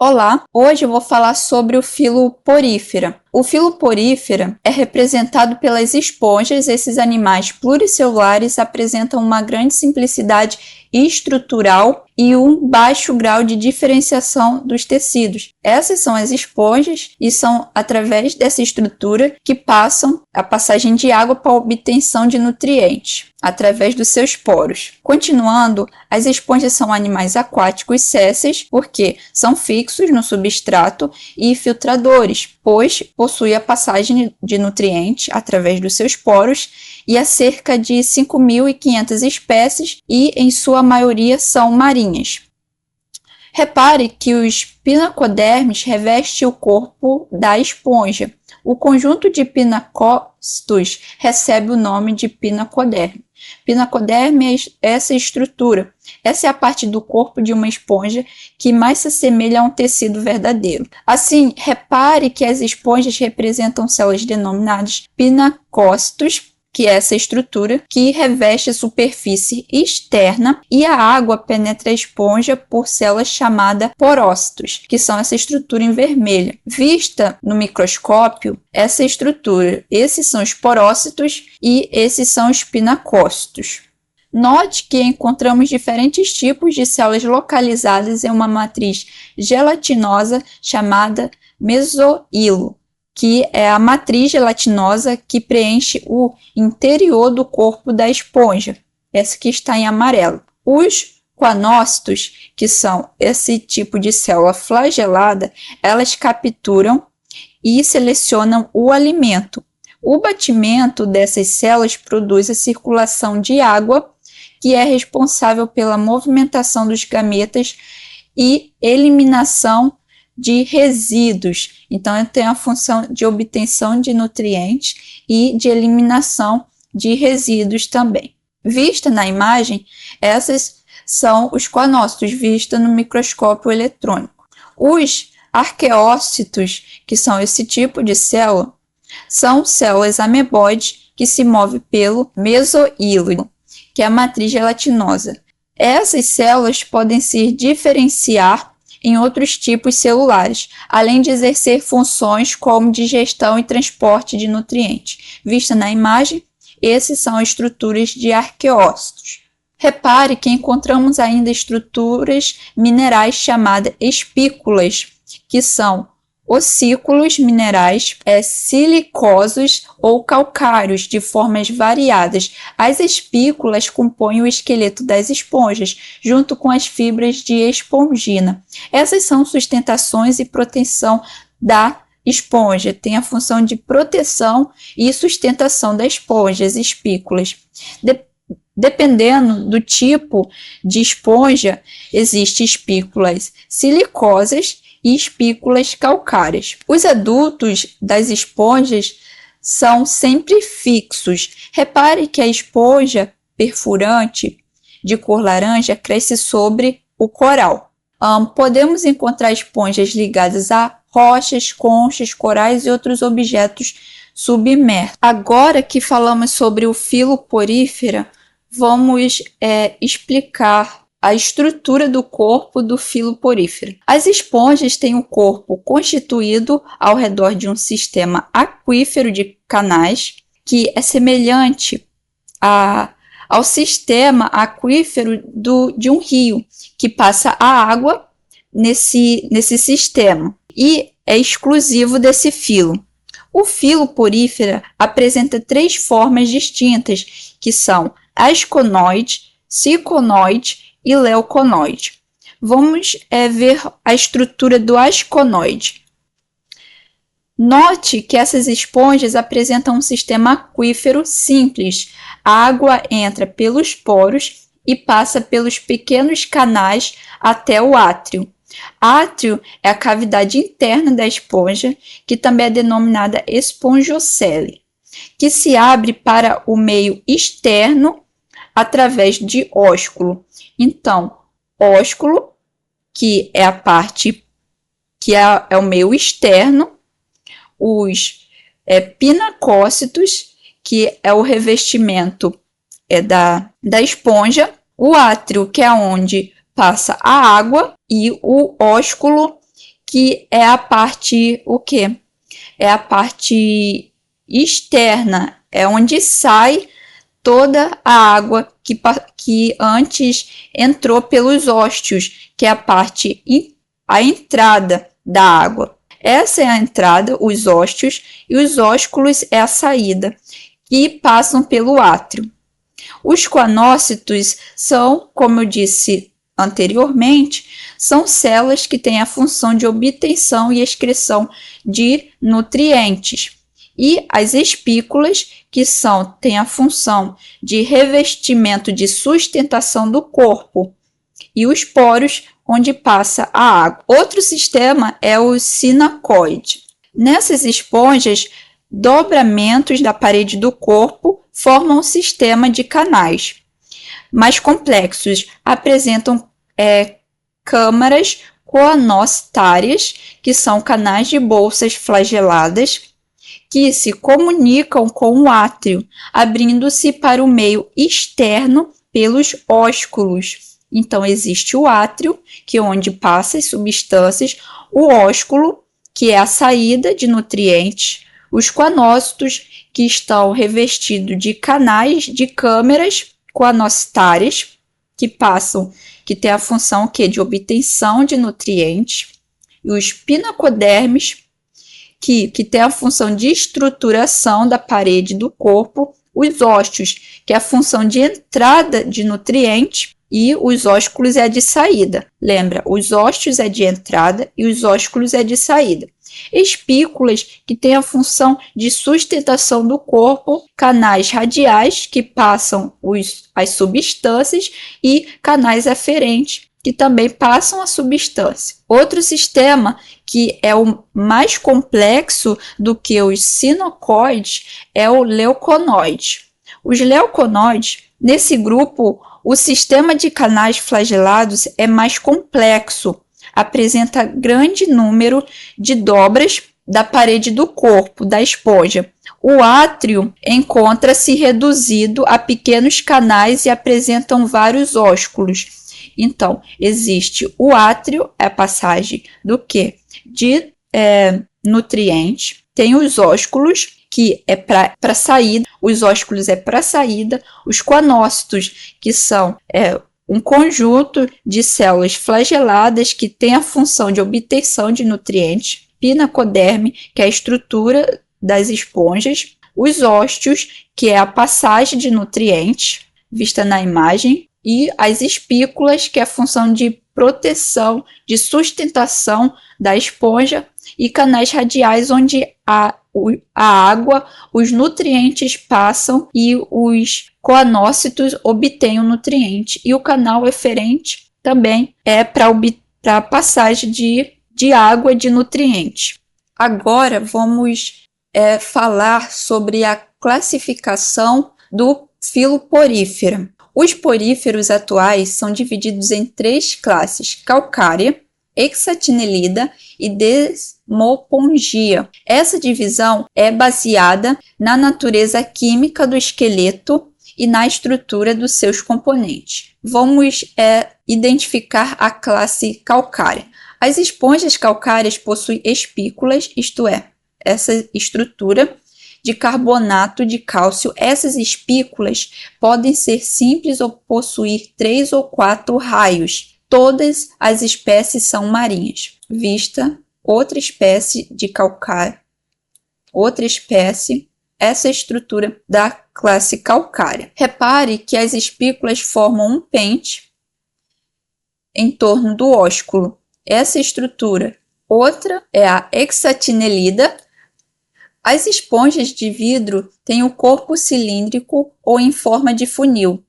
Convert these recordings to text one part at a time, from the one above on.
Olá, hoje eu vou falar sobre o filo porífera. O filo porífera é representado pelas esponjas. Esses animais pluricelulares apresentam uma grande simplicidade estrutural e um baixo grau de diferenciação dos tecidos. Essas são as esponjas e são através dessa estrutura que passam a passagem de água para a obtenção de nutrientes, através dos seus poros. Continuando, as esponjas são animais aquáticos sésseis porque são fixos no substrato e filtradores, pois possuem a passagem de nutrientes através dos seus poros e há cerca de 5.500 espécies e, em sua maioria, são marinhas. Repare que os pinacodermes revestem o corpo da esponja. O conjunto de pinacócitos recebe o nome de pinacoderme. Pinacoderme é essa estrutura. Essa é a parte do corpo de uma esponja que mais se assemelha a um tecido verdadeiro. Assim, repare que as esponjas representam células denominadas pinacócitos, que é essa estrutura que reveste a superfície externa, e a água penetra a esponja por células chamadas porócitos, que são essa estrutura em vermelho. Vista no microscópio, essa estrutura, esses são os porócitos e esses são os pinacócitos. Note que encontramos diferentes tipos de células localizadas em uma matriz gelatinosa chamada mesohilo, que é a matriz gelatinosa que preenche o interior do corpo da esponja, essa que está em amarelo. Os coanócitos, que são esse tipo de célula flagelada, elas capturam e selecionam o alimento. O batimento dessas células produz a circulação de água, que é responsável pela movimentação dos gametas e eliminação de resíduos. Então, tem a função de obtenção de nutrientes e de eliminação de resíduos também. Vista na imagem, essas são os coanócitos, vista no microscópio eletrônico. Os arqueócitos, que são esse tipo de célula, são células ameboides que se movem pelo mesohilo, que é a matriz gelatinosa. Essas células podem se diferenciar em outros tipos celulares, além de exercer funções como digestão e transporte de nutrientes. Vista na imagem, esses são as estruturas de arqueócitos. Repare que encontramos ainda estruturas minerais chamadas espículas, que são ossículos minerais silicosos ou calcários de formas variadas. As espículas compõem o esqueleto das esponjas, junto com as fibras de espongina. Essas são sustentações e proteção da esponja. Tem a função de proteção e sustentação da esponja, as espículas. Dependendo do tipo de esponja, existem espículas silicosas e espículas calcárias. Os adultos das esponjas são sempre fixos. Repare que a esponja perfurante de cor laranja cresce sobre o coral. Podemos encontrar esponjas ligadas a rochas, conchas, corais e outros objetos submersos. Agora que falamos sobre o filo porífera, vamos explicar a estrutura do corpo do filo porífera. As esponjas têm o corpo constituído ao redor de um sistema aquífero de canais, que é semelhante ao sistema aquífero de um rio, que passa a água nesse sistema, e é exclusivo desse filo. O filo porífera apresenta 3 formas distintas, que são asconoide, ciconoide e leuconoide. Vamos ver a estrutura do asconoide. Note que essas esponjas apresentam um sistema aquífero simples. A água entra pelos poros e passa pelos pequenos canais até o átrio. Átrio é a cavidade interna da esponja, que também é denominada esponjocele, que se abre para o meio externo através de ósculo. Então, ósculo, que é a parte que é o meio externo, os pinacócitos, que é o revestimento da esponja, o átrio, que é onde passa a água, e o ósculo, que é a parte, o quê? É a parte externa, é onde sai toda a água que antes entrou pelos ósteos, que é a parte, a entrada da água. Essa é a entrada, os ósteos, e os ósculos é a saída, que passam pelo átrio. Os coanócitos são, como eu disse anteriormente, são células que têm a função de obtenção e excreção de nutrientes. E as espículas, que têm a função de revestimento de sustentação do corpo. E os poros, onde passa a água. Outro sistema é o sinacoide. Nessas esponjas, dobramentos da parede do corpo formam um sistema de canais mais complexos, apresentam câmaras coanocitárias, que são canais de bolsas flageladas, que se comunicam com o átrio, abrindo-se para o meio externo pelos ósculos. Então, existe o átrio, que é onde passam as substâncias, o ósculo, que é a saída de nutrientes, os coanócitos, que estão revestidos de canais de câmeras coanocitárias, que tem a função de obtenção de nutrientes, e os pinacodermes, que tem a função de estruturação da parede do corpo, os ósteos, que é a função de entrada de nutrientes, e os ósculos é de saída. Lembra, os ósteos é de entrada e os ósculos é de saída. Espículas, que têm a função de sustentação do corpo, canais radiais, que passam as substâncias, e canais aferentes, que também passam a substância. Outro sistema, que é o mais complexo do que os sinacoides, é o leuconoide. Os leuconoides, nesse grupo, o sistema de canais flagelados é mais complexo, apresenta grande número de dobras da parede do corpo, da esponja. O átrio encontra-se reduzido a pequenos canais e apresentam vários ósculos. Então, existe o átrio, é a passagem do quê? De nutrientes. Tem os ósculos, que é para saída, os ósculos é para saída, os coanócitos, que são um conjunto de células flageladas que tem a função de obtenção de nutrientes, pinacoderme, que é a estrutura das esponjas, os ósteos, que é a passagem de nutrientes, vista na imagem, e as espículas, que é a função de proteção, de sustentação da esponja, e canais radiais, onde a água, os nutrientes passam e os coanócitos obtêm o nutriente. E o canal eferente também é para a passagem de água e de nutrientes. Agora vamos falar sobre a classificação do filo porífera. Os poríferos atuais são divididos em 3 classes: calcária, hexatinelida e desmopongia. Essa divisão é baseada na natureza química do esqueleto e na estrutura dos seus componentes. Vamos identificar a classe calcária. As esponjas calcárias possuem espículas, isto é, essa estrutura de carbonato de cálcio. Essas espículas podem ser simples ou possuir 3 ou 4 raios. Todas as espécies são marinhas. Vista outra espécie de calcário, outra espécie, essa estrutura da classe calcária. Repare que as espículas formam um pente em torno do ósculo. Essa estrutura. Outra é a hexatinelida. As esponjas de vidro têm o corpo cilíndrico ou em forma de funil.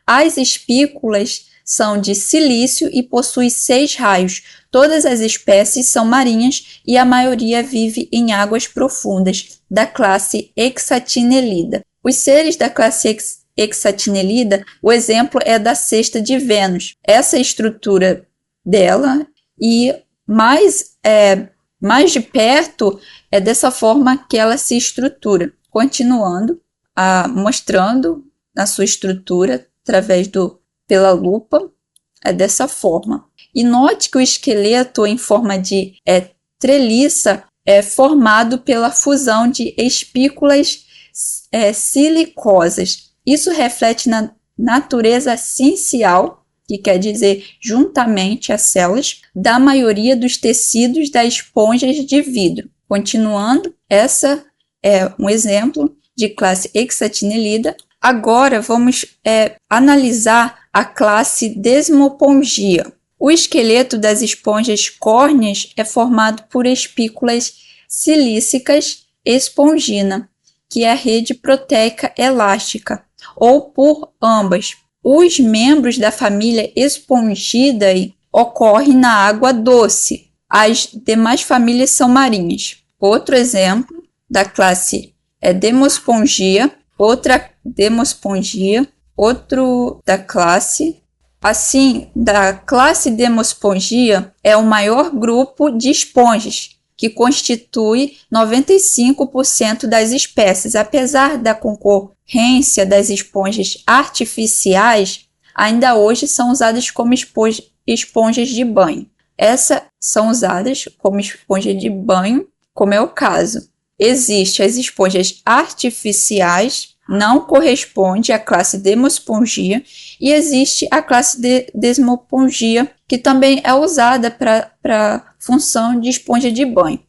As espículas são de silício e possuem 6 raios. Todas as espécies são marinhas e a maioria vive em águas profundas, da classe hexatinelida. Os seres da classe hexatinelida, o exemplo é da cesta de Vênus. Essa estrutura dela, e mais de perto é dessa forma que ela se estrutura. Continuando, mostrando a sua estrutura através pela lupa, é dessa forma. E note que o esqueleto em forma de treliça é formado pela fusão de espículas silicosas. Isso reflete na natureza essencial, que quer dizer juntamente as células, da maioria dos tecidos das esponjas de vidro. Continuando, essa é um exemplo de classe Hexatinelida. Agora vamos analisar a classe Desmopongia. O esqueleto das esponjas córneas é formado por espículas silícicas espongina, que é a rede proteica elástica, ou por ambas. Os membros da família Espongidae ocorrem na água doce. As demais famílias são marinhas. Outro exemplo da classe Demospongia, outra Demospongia, outro da classe. Assim, da classe Demospongia é o maior grupo de esponjas, que constitui 95% das espécies. Apesar da concorrência das esponjas artificiais, ainda hoje são usadas como esponjas de banho. Essas são usadas como esponja de banho, como é o caso. Existem as esponjas artificiais, não corresponde à classe Demospongia, e existe a classe de Desmopongia, que também é usada para função de esponja de banho.